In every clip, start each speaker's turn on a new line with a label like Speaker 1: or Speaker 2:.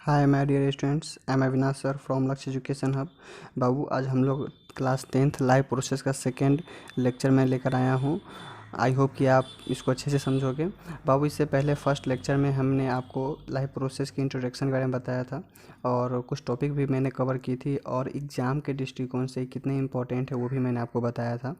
Speaker 1: Hi my dear students, I am Avinash sir from Lakshya education hub. बाबू, आज हम लोग क्लास 10th लाइव प्रोसेस का सेकेंड लेक्चर मैं लेकर आया हूँ। आई होप कि आप इसको अच्छे से समझोगे। बाबू, इससे पहले फर्स्ट लेक्चर में हमने आपको लाइव प्रोसेस की इंट्रोडक्शन के बारे में बताया था और कुछ टॉपिक भी मैंने कवर की थी और एग्ज़ाम के दृष्टिकोण से कितने इंपॉर्टेंट है वो भी मैंने आपको बताया था।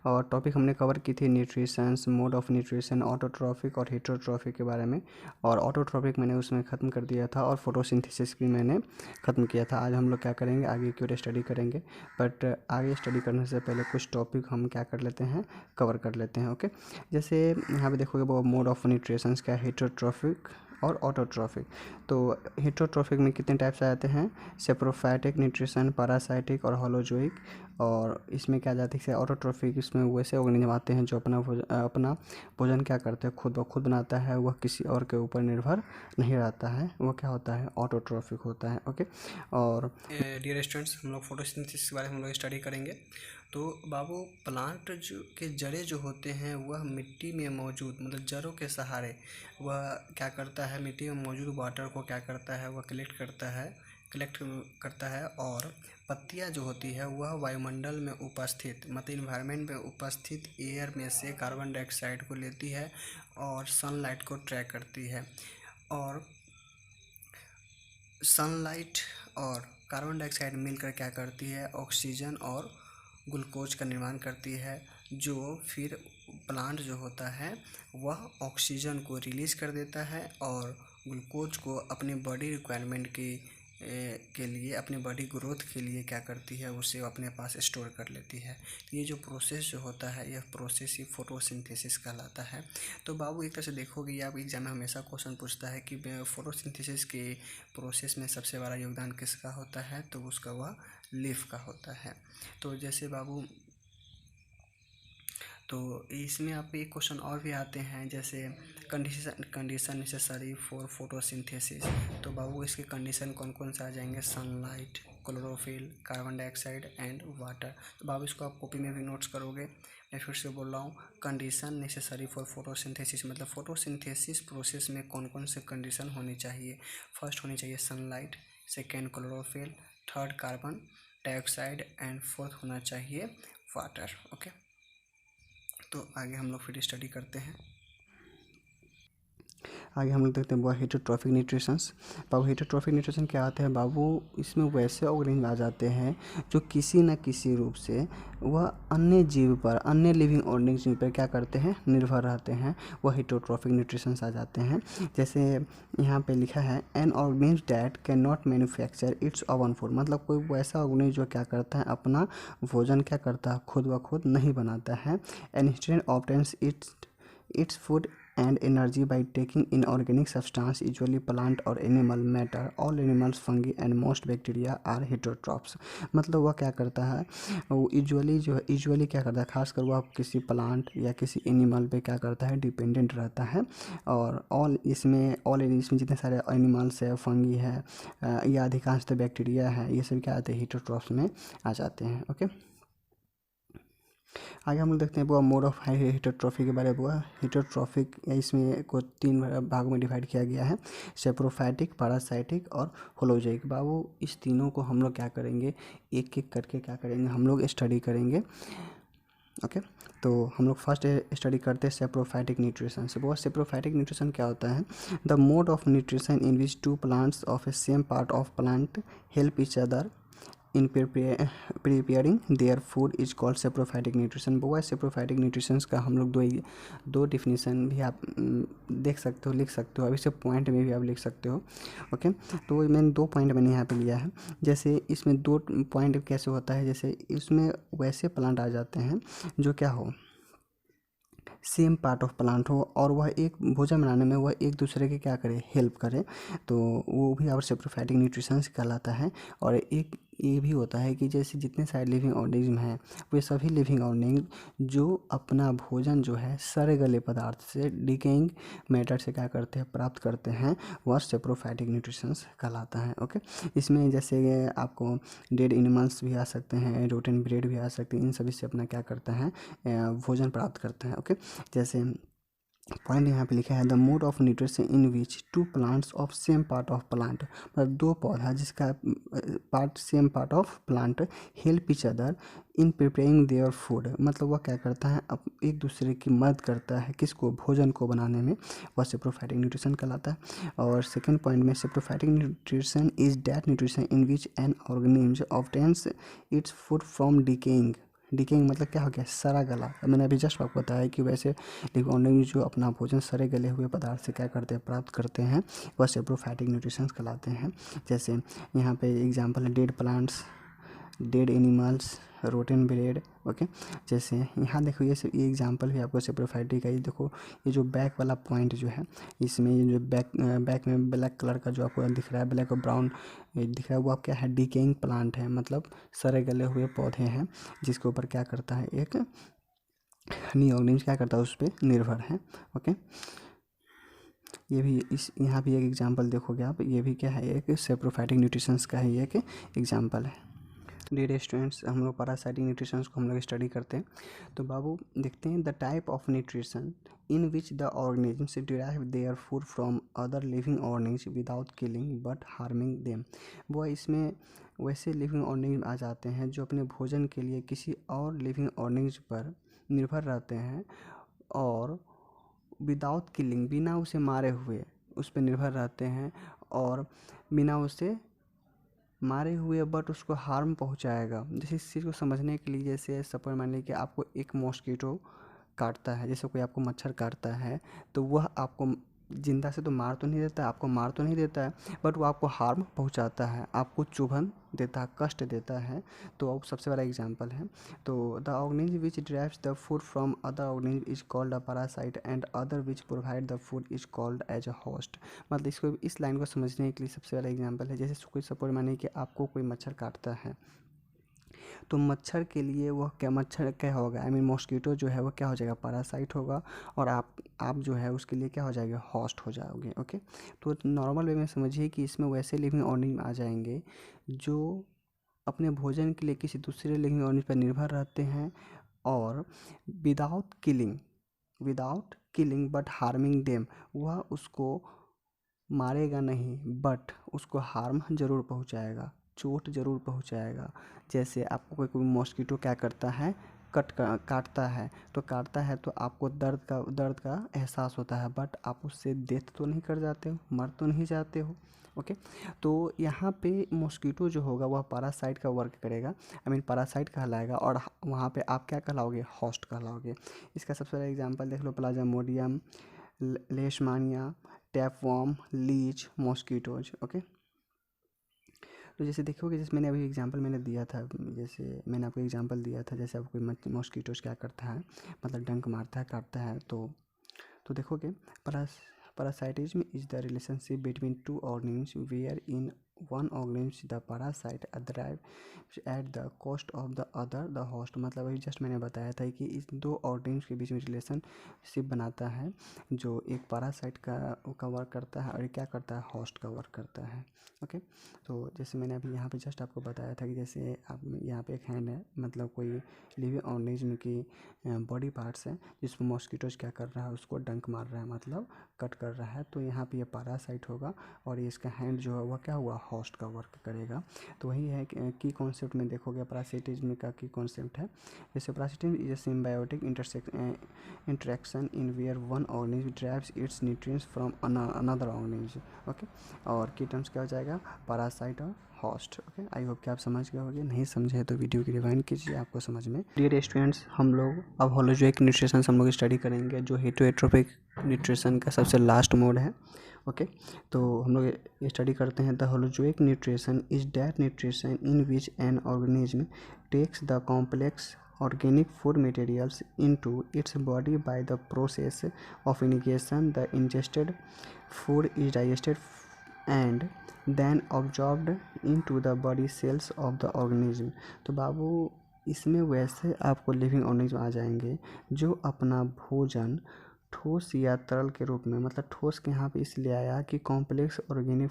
Speaker 1: और टॉपिक हमने कवर की थी nutritions, mode of nutrition, autotrophic और हेटेरोट्रॉफिक के बारे में। और ऑटोट्रॉफिक मैंने उसमें ख़त्म कर दिया था और फोटोसिंथेसिस भी मैंने ख़त्म किया था। आज हम लोग क्या करेंगे, आगे की ओर स्टडी करेंगे। बट आगे स्टडी करने से पहले कुछ टॉपिक हम क्या कर लेते हैं, कवर कर लेते हैं। ओके, जैसे यहाँ पे देखोगे वो मोड ऑफ न्यूट्रिशंस क्या है, हेटेरोट्रॉफिक और ऑटोट्रॉफिक। तो हेटेरोट्रॉफिक में कितने टाइप्स आ जाते हैं, सेप्रोफाइटिक न्यूट्रिशन, पैरासाइटिक और होलोजोइक। और इसमें क्या जाती है ऑटोट्रॉफिक, इसमें वैसे ऑर्गेनिज्म आते हैं जो अपना भोजन क्या करते हैं, खुद ब खुद बनाता है, वह किसी और के ऊपर निर्भर नहीं रहता है, वो क्या होता है, ऑटोट्रॉफिक होता है। ओके, और डियर स्टूडेंट्स, हम लोग फोटोसिंथेसिस के बारे में हम लोग स्टडी करेंगे। तो बाबू, प्लांट जो के जड़ें जो होते हैं वह मिट्टी में मौजूद, मतलब जड़ों के सहारे वह क्या करता है, मिट्टी में मौजूद वाटर को क्या करता है, वह कलेक्ट करता है। और पत्तियां जो होती है वह वायुमंडल में उपस्थित, मतलब इन्वायरमेंट में उपस्थित एयर में से कार्बन डाइऑक्साइड को लेती है और सनलाइट को ट्रैक करती है। और सनलाइट और कार्बन डाइऑक्साइड मिलकर क्या करती है, ऑक्सीजन और ग्लूकोज का निर्माण करती है, जो फिर प्लांट जो होता है वह ऑक्सीजन को रिलीज़ कर देता है और ग्लूकोज को अपनी बॉडी रिक्वायरमेंट के लिए, अपनी बॉडी ग्रोथ के लिए क्या करती है, उसे अपने पास स्टोर कर लेती है। ये जो प्रोसेस जो होता है, यह प्रोसेस ही फोटोसिंथेसिस कहलाता है। तो बाबू, एक तरह से देखोगे आप एग्जाम में हमेशा क्वेश्चन पूछता है कि फोटोसिंथेसिस के प्रोसेस में सबसे बड़ा योगदान किसका होता है, तो उसका वह लीफ का होता है। तो जैसे बाबू, तो इसमें आप एक क्वेश्चन और भी आते हैं, जैसे कंडीशन नेसेसरी फॉर फोटोसिंथेसिस। तो बाबू, इसके कंडीशन कौन कौन से आ जाएंगे, sunlight, chlorophyll, carbon dioxide and water. तो बाबू, इसको आप कॉपी में भी नोट्स करोगे। मैं फिर से बोल रहा हूँ, कंडीशन नेसेसरी फॉर फोटोसिंथेसिस मतलब फोटोसिंथेसिस प्रोसेस में कौन कौन से कंडीशन होनी चाहिए। फर्स्ट होनी चाहिए sunlight, second chlorophyll, third carbon dioxide and fourth होना चाहिए वाटर। ओके, तो आगे हम लोग फिर स्टडी करते हैं। आगे हम लोग देखते हैं वो हेटेरोट्रॉफिक न्यूट्रिशंस। बाबू, हेटेरोट्रॉफिक न्यूट्रिशन क्या आते हैं बाबू, इसमें वैसे ऑर्गेनिज्म आ जाते हैं जो किसी न किसी रूप से वह अन्य जीव पर, अन्य लिविंग ऑर्गेनिज्म पर क्या करते हैं, निर्भर रहते हैं, वह हेटेरोट्रॉफिक न्यूट्रिशंस आ जाते हैं। जैसे यहाँ पे लिखा है, an organism that can not manufacture it's oven food, मतलब कोई वैसा ऑर्गेनिज्म जो क्या करता है, अपना भोजन क्या करता है, खुद ब खुद नहीं बनाता है। And instead obtains its food and energy by taking inorganic substance, usually plant or animal matter. All animals, fungi and most bacteria are heterotrophs। मतलब वह क्या करता है, वो यूजुअली क्या करता है, खासकर वह किसी प्लांट या किसी एनिमल पे क्या करता है, डिपेंडेंट रहता है। और इसमें जितने सारे एनिमल्स है, फंगी है या अधिकांशतः बैक्टीरिया है, ये सब क्या आते हैं, हेटेरोट्रॉफ्स में आ जाते हैं। ओके, आगे हम लोग देखते हैं वो मोड ऑफ हेटेरोट्रॉफी के बारे में। हुआ हेटेरोट्रॉफिक, इसमें को 3 भागों में डिवाइड किया गया है, सेप्रोफाइटिक, पैरासाइटिक और होलोजोइक। बाबू, इस तीनों को हम लोग क्या करेंगे, एक एक करके क्या करेंगे, हम लोग स्टडी करेंगे। ओके, तो हम लोग फर्स्ट स्टडी करते हैं सेप्रोफाइटिक न्यूट्रिशन से। बहुत सेप्रोफाइटिक न्यूट्रिशन क्या होता है, the mode of nutrition in which two plants of a same part of plant help each other in preparing their food is called saprophytic nutrition. वो saprophytic nutritions का हम लोग दो डिफिनीसन भी आप देख सकते हो, लिख सकते हो, अभी से पॉइंट में भी आप लिख सकते हो। ओके, तो मैंने 2 पॉइंट मैंने यहाँ पे लिया है। जैसे इसमें 2 पॉइंट कैसे होता है, जैसे इसमें वैसे प्लांट आ जाते हैं जो क्या हो, सेम पार्ट ऑफ प्लांट हो और वह एक भोजन बनाने में वह एक दूसरे के क्या करे, हेल्प करे, तो वो भी और सेप्रोफाइटिक न्यूट्रिशंस कहलाता है। और एक ये भी होता है कि जैसे जितने सारे लिविंग ऑर्गेनिज्म हैं, वे सभी लिविंग ऑर्गेनिज्म जो अपना भोजन जो है सड़े गले पदार्थ से, डिकेइंग मैटर से क्या करते हैं, प्राप्त करते हैं, वह सेप्रोफाइटिक न्यूट्रिशंस कहलाता है। ओके, इसमें जैसे आपको डेड एनिमल्स भी आ सकते हैं, रोटन ब्रेड भी आ सकते हैं, इन सभी से अपना क्या करता है, भोजन प्राप्त करता है। ओके, जैसे पॉइंट यहाँ पे लिखा है the mode of nutrition in which two plants of same part of plant, मतलब दो पौधा जिसका part same part of plant help each other in preparing their food, मतलब वह क्या करता है एक दूसरे की मदद करता है किसको, भोजन को बनाने में, वह सेप्रोफाइटिक न्यूट्रिशन कहलाता है। और सेकंड पॉइंट में saprophytic nutrition is that nutrition in which an organism obtains its food from decaying. Decaying मतलब क्या हो गया, सड़ा गला। मैंने अभी जस्ट आपको बताया कि वैसे लिविंग ऑर्गेनिज्म जो अपना भोजन सड़े गले हुए पदार्थ से क्या करते हैं, प्राप्त करते हैं, वह सेप्रोफाइटिक न्यूट्रिशंस कहलाते हैं। जैसे यहाँ पे एग्जांपल है dead plants, dead animals, rotten bread. Okay, जैसे यहाँ देखो ये एग्जांपल भी आपको सेप्रोफाइटिक का। ये देखो ये जो बैक वाला पॉइंट जो है, इसमें ये जो बैक में ब्लैक कलर का जो आपको दिख रहा है, ब्लैक और ब्राउन दिख रहा है, वो आप क्या है, डिकेइंग प्लांट है, मतलब सड़े गले हुए पौधे हैं जिसके ऊपर क्या करता है, एक नी ऑर्गेनिज्म क्या करता है उस पर निर्भर है। ओके, ये भी इस यहाँ भी एक एग्जांपल देखोगे आप, ये भी क्या है, एक सेप्रोफाइटिक न्यूट्रिशंस का ही एक एग्जांपल है। डियर स्टूडेंट्स, हम लोग पैरासाइटिक न्यूट्रिशंस को हम लोग स्टडी करते हैं। तो बाबू देखते हैं the type of nutrition in which the organisms derive their food from other living organism without killing but harming them. वो इसमें वैसे लिविंग ऑर्गेनिज्म आ जाते हैं जो अपने भोजन के लिए किसी और लिविंग ऑर्गेनिज्म पर निर्भर रहते हैं और विदाउट किलिंग, बिना उसे मारे हुए उस पर निर्भर रहते हैं, और बिना उसे मारे हुए बट उसको हार्म पहुंचाएगा। जैसे इस चीज़ को समझने के लिए, जैसे सपोज मान लीजिए कि आपको एक मॉस्किटो काटता है, जैसे कोई आपको मच्छर काटता है, तो वह आपको जिंदा से तो मार तो नहीं देता है, आपको मार तो नहीं देता है, बट वो आपको हार्म पहुंचाता है, आपको चुभन देता है, कष्ट देता है। तो अब सबसे बड़ा एग्जांपल है। तो the organism which drives the food from other organism is called a parasite and other which provide the food is called as a host. मतलब इसको, इस लाइन को समझने के लिए सबसे बड़ा एग्जांपल है, जैसे कोई सपोज मानिए कि आपको कोई मच्छर काटता है, तो मच्छर के लिए वह क्या, मच्छर क्या होगा, आई मीन मॉस्किटो जो है वो क्या हो जाएगा, पैरासाइट होगा, और आप जो है उसके लिए क्या हो जाएगा, होस्ट हो जाओगे। ओके, तो नॉर्मल वे में समझिए कि इसमें वैसे लिविंग ऑर्गेनिज्म आ जाएंगे जो अपने भोजन के लिए किसी दूसरे लिविंग ऑर्गेनिज्म पर निर्भर रहते हैं और without killing but harming them, वह उसको मारेगा नहीं बट उसको हार्म ज़रूर पहुंचाएगा, चोट ज़रूर पहुंचाएगा। जैसे आपको कोई मॉस्किटो क्या करता है, काटता है तो आपको दर्द का एहसास होता है, बट आप उससे डेथ तो नहीं कर जाते हो, मर तो नहीं जाते हो। ओके, तो यहाँ पे मॉस्किटो जो होगा वह पैरासाइट का वर्क करेगा, आई मीन पैरासाइट कहलाएगा, और वहाँ पे आप क्या कहलाओगे, होस्ट कहलाओगे। इसका सबसे बड़ा एग्जांपल देख लो, plasmodium, leishmania, tapeworm, leech, mosquitoes. Okay, तो जैसे देखोगे, जैसे मैंने अभी एग्जांपल मैंने दिया था, जैसे मैंने आपको एग्जांपल दिया था, जैसे आपको कोई मॉस्किटोज क्या करता है, मतलब डंक मारता है, काटता है, तो देखोगे parasitism is the relationship between two organisms wherein one organism the parasite thrives at the cost of the other the host। मतलब अभी जस्ट मैंने बताया था कि इस दो ऑर्गेनिम्स के बीच में रिलेशनशिप बनाता है, जो एक पैरासाइट का वर्क करता है और क्या करता है, होस्ट का वर्क करता है। ओके, तो जैसे मैंने अभी यहाँ पे जस्ट आपको बताया था कि जैसे आप यहाँ पे एक हैंड है, मतलब कोई लिविंग ऑर्गेनिज्म की बॉडी पार्ट्स है जिसमें मॉस्किटोज क्या कर रहा है, उसको डंक मार रहा है, मतलब कट कर रहा है, तो यहाँ पे ये पैरासाइट होगा और ये इसका हैंड जो है वह क्या हुआ, होस्ट का वर्क करेगा। तो वही है की कॉन्सेप्ट में देखोगे, पैरासिटिज्म का की कॉन्सेप्ट है, जैसे parasitism is a symbiotic interaction in where one organism drives its nutrients from another organism. Okay, और की टर्म्स क्या हो जाएगा, पैरासाइट और होस्ट। ओके, आई होप कि आप समझ गए होंगे, नहीं समझे तो वीडियो की रिवाइंड कीजिए, आपको समझ में। डियर स्टूडेंट्स, हम लोग अब होलोजोइक न्यूट्रिशन हम लोग स्टडी करेंगे, जो हेटरोट्रोपिक न्यूट्रिशन का सबसे लास्ट मोड है। ओके, तो हम लोग स्टडी करते हैं the holozoic nutrition is that nutrition in which an organism takes the complex organic food materials into its body by the process of integration. The ingested food is digested and then absorbed into the body cells of the organism। तो बाबू इसमें वैसे आपको living organism आ जाएंगे जो अपना भोजन ठोस या तरल के रूप में, मतलब ठोस के यहाँ पे इसलिए आया कि कॉम्प्लेक्स ऑर्गेनिक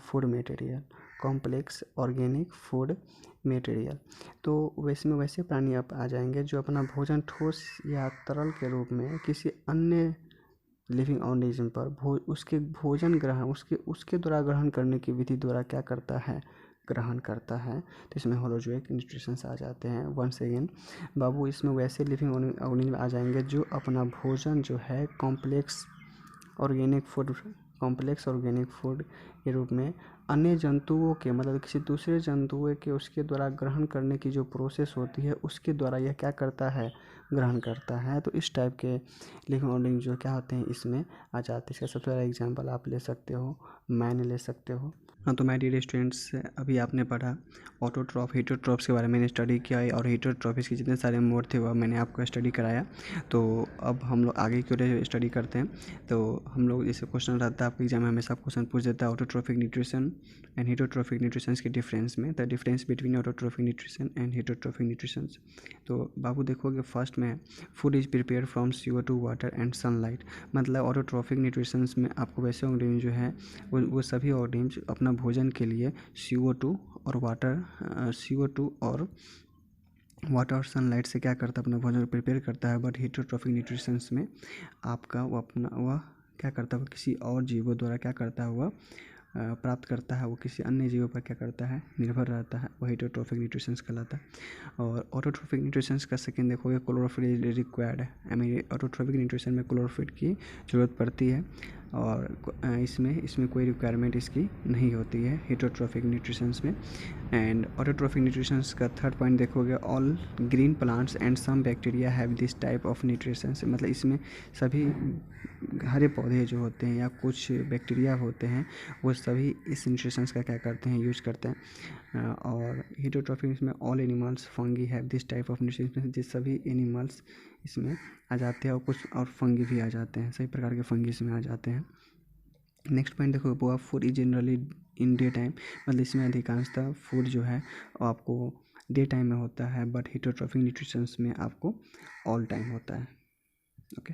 Speaker 1: फूड मटेरियल, तो वैसे में वैसे प्राणी आप आ जाएंगे जो अपना भोजन ठोस या तरल के रूप में किसी अन्य लिविंग ऑर्गेनिज्म पर उसके भोजन ग्रहण उसके द्वारा ग्रहण करने की विधि द्वारा क्या करता है, ग्रहण करता है। तो इसमें होलोजोइक न्यूट्रिशंस आ जाते हैं। वंस अगेन बाबू इसमें वैसे लिविंग ऑर्गेनिज्म आ जाएंगे जो अपना भोजन जो है कॉम्प्लेक्स ऑर्गेनिक फूड के रूप में अन्य जंतुओं के मतलब किसी दूसरे जंतुओं के उसके द्वारा ग्रहण करने की जो प्रोसेस होती है उसके द्वारा यह क्या करता है, ग्रहण करता है। तो इस टाइप के लिविंग ऑर्गेनिज्म जो क्या होते हैं इसमें आ जाते हैं। इसका सबसे बड़ा एग्जांपल आप ले सकते हो, मैंने ले सकते हो। हाँ, तो माय डियर स्टूडेंट्स, अभी आपने पढ़ा ऑटोट्रॉफ हेटरोट्रॉफ्स के बारे में स्टडी किया है और हेटरोट्रॉफ्स के जितने सारे मोड थे वह मैंने आपको स्टडी कराया। तो अब हम लोग आगे की ओर स्टडी करते हैं। तो हम लोग जैसे क्वेश्चन रहता है आपके एग्जाम में हमेशा क्वेश्चन पूछ देता है autotrophic nutrition and heterotrophic nutritions के डिफरेंस में, the difference between autotrophic nutrition and heterotrophic nutritions. तो बाबू देखोगे फर्स्ट में food is prepare from CO2 water and sunlight. मतलब ऑटोट्रॉफिक न्यूट्रिशंस में आपको वैसे ऑर्गेनिज्म जो है वो सभी ऑर्गेनिज्म अपना भोजन के लिए CO2 और वाटर और सनलाइट से क्या करता है, अपना भोजन प्रिपेयर करता है। बट हेटरोट्रॉफिक न्यूट्रिशंस में आपका वह क्या करता है, वो किसी और जीवों द्वारा क्या करता है, वह प्राप्त करता है, वो किसी अन्य जीवों पर क्या करता है, निर्भर रहता है। वो हेटरोट्रॉफिक न्यूट्रिशंस कहलाता है। और ऑटोट्रॉफिक न्यूट्रिशंस का सेकेंड देखोगे क्लोरोफिल रिक्वायर्ड है। आई मीन ऑटोट्रॉफिक न्यूट्रिशन में क्लोरोफिल की ज़रूरत पड़ती है और इसमें कोई रिक्वायरमेंट इसकी नहीं होती है हेटरोट्रॉफिक न्यूट्रिशंस में। एंड ऑटोट्रॉफिक न्यूट्रिशंस का थर्ड पॉइंट देखोगे all green plants and some bacteria have this type of nutritions. मतलब इसमें सभी हरे पौधे जो होते हैं या कुछ बैक्टीरिया होते हैं वो सभी इस न्यूट्रिशंस का क्या करते हैं, यूज करते हैं। और हेटरोट्रॉफिक में all animals fungi have this type of nutritions, जिस सभी एनिमल्स इसमें आ जाते हैं और कुछ और फंगी भी आ जाते हैं, सभी प्रकार के फंगी इसमें आ जाते हैं। नेक्स्ट पॉइंट देखो वो food is generally in day time. मतलब इसमें अधिकांशतः फूड जो है वो आपको डे टाइम में होता है, बट हेटरोट्रॉफिक न्यूट्रिशंस में आपको ऑल टाइम होता है। ओके।